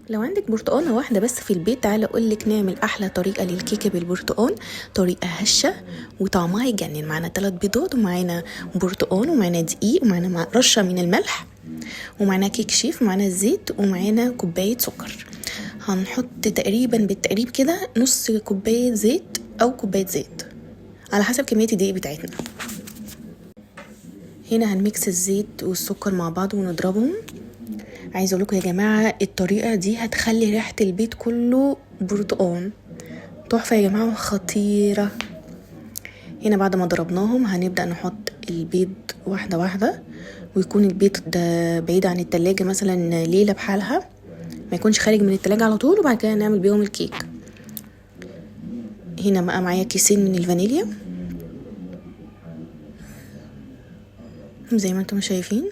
لو عندك برتقانه واحده بس في البيت، تعالى اقولك نعمل احلى طريقه للكيكه بالبرتقال، طريقه هشه وطعمها يجنن. معانا 3 بيضات، ومعانا برتقال، ومعانا دقيق، ومعانا رشه من الملح، ومعانا كيك شيف، ومعانا زيت، ومعانا كوبايه سكر. هنحط تقريبا بالتقريب كده نص كوبايه زيت او كوبايه زيت على حسب كميه الدقيق بتاعتنا. هنا هنميكس الزيت والسكر مع بعض ونضربهم. عايزه اقول لكم يا جماعه الطريقه دي هتخلي ريحه البيت كله برتقال، تحفه يا جماعه، خطيره. هنا بعد ما ضربناهم هنبدا نحط البيض واحده واحده، ويكون البيض ده بعيد عن التلاجة مثلا ليله بحالها، ما يكونش خارج من التلاجة على طول، وبعد كده نعمل بيهم الكيك. هنا بقى معايا كيسين من الفانيليا زي ما انتم شايفين،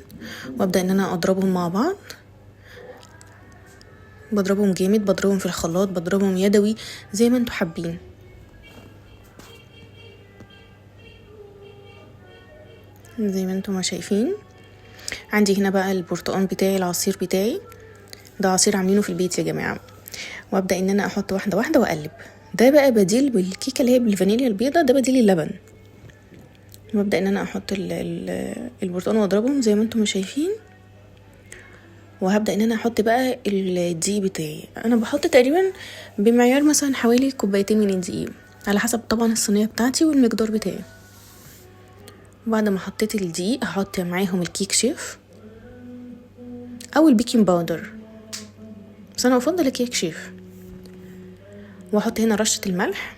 وابدا ان انا اضربهم مع بعض. بضربهم جامد، بضربهم في الخلاط، بضربهم يدوي زي ما انتم حابين. زي ما انتم ما شايفين. عندي هنا بقى البرتقال بتاعي، العصير بتاعي ده عصير عاملينه في البيت يا جماعه. وابدا ان انا احط واحده واحده واقلب. ده بقى بديل بالكيكه اللي هي بالفانيليا البيضه، ده بديل اللبن. وابدا ان انا احط البرتقال واضربهم زي ما انتم ما شايفين. وهبدا ان انا احط بقى الدقيق بتاعي. انا بحط تقريبا بمعيار مثلا حوالي كوبايتين من الدقيق، على حسب طبعا الصينيه بتاعتي والمقدار بتاعي. بعد ما حطيت الدقيق هحط معاهم الكيك شيف او البيكنج باودر، بس انا افضل الكيك شيف. واحط هنا رشه الملح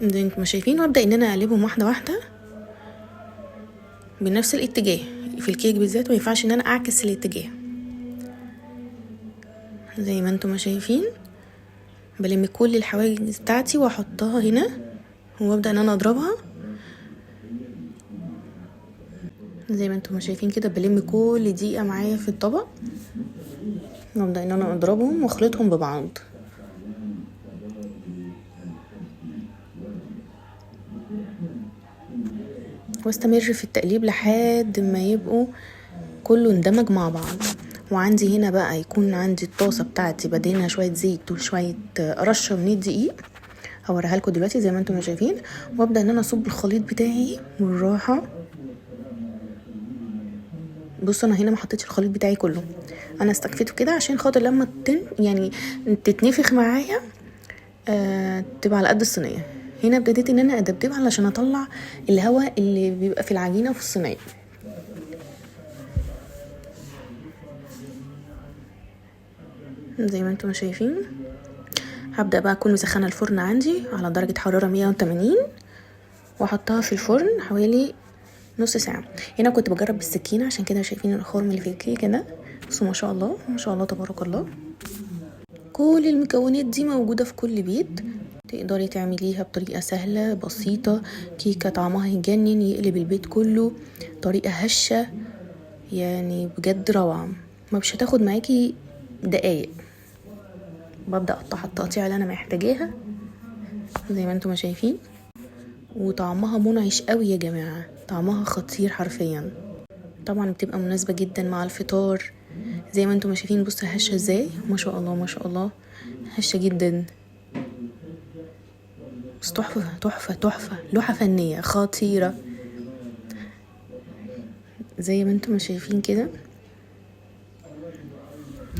زي انتم شايفين، وابدا ان انا اقلبهم واحده واحده بنفس الاتجاه. في الكيك بالذات ما ينفعش ان انا اعكس الاتجاه. زي ما انتم شايفين بلم كل الحواجز بتاعتي واحطها هنا، وابدا ان انا اضربها زي ما انتم شايفين كده. بلم كل دقيقه معايا في الطبق، وابدا ان انا اضربهم واخلطهم ببعض. واستمر في التقليب لحد ما يبقوا كله اندمج مع بعض. وعندي هنا بقى يكون عندي الطاسه بتاعتي بدهنها شويه زيت وشويه رشه من الدقيق، هوريها لكم دلوقتي زي ما انتم شايفين. وابدا ان انا اصب الخليط بتاعي بالراحه. بصوا انا هنا ما حطيتش الخليط بتاعي كله، انا استكفيته كده عشان خاطر لما يعني تتنفخ معايا تبقى على قد الصينيه. هنا ابتديت ان انا ادبدبها علشان اطلع الهواء اللي بيبقى في العجينه وفي الصينيه. زي ما انتم شايفين. هبدا بقى اكون مسخنه الفرن عندي على درجه حراره 180، واحطها في الفرن حوالي نص ساعه. هنا كنت بجرب بالسكينه عشان كده شايفين الخرم اللي في الكيكه ده. بصوا ما شاء الله ما شاء الله تبارك الله، كل المكونات دي موجوده في كل بيت، تقدري تعمليها بطريقه سهله بسيطه. كيكه طعمها يجنن يقلب البيت كله، طريقه هشه يعني بجد روعه، ما مش هتاخد معاكي دقايق. ببدا اقطعها التقطيع اللي انا محتاجاها زي ما انتم شايفين. وطعمها منعش قوي يا جماعه، طعمها خطير حرفيا. طبعا بتبقى مناسبه جدا مع الفطار زي ما انتم شايفين. بصوا هشه ازاي، ما شاء الله ما شاء الله، هشه جدا. بس تحفه تحفه تحفه، لوحه فنيه خطيره زي ما انتم شايفين كده.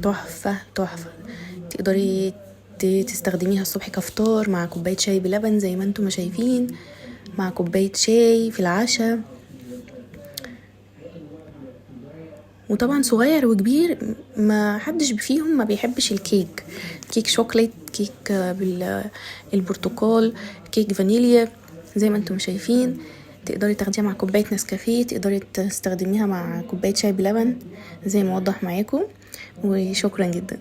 تحفه تحفه، تقدري تستخدميها الصبح كفطار مع كوبايه شاي بلبن زي ما انتم شايفين، مع كوبايه شاي في العشاء. وطبعا صغير وكبير ما حدش فيهم ما بيحبش الكيك. كيك شوكليت، كيك بالبرتقال، كيك فانيليا زي ما انتم شايفين. تقدري تاخديها مع كوبايه نسكافيه، تقدري تستخدميها مع كوبايه شاي بلبن زي ما وضح معاكم. وشكرا جدا.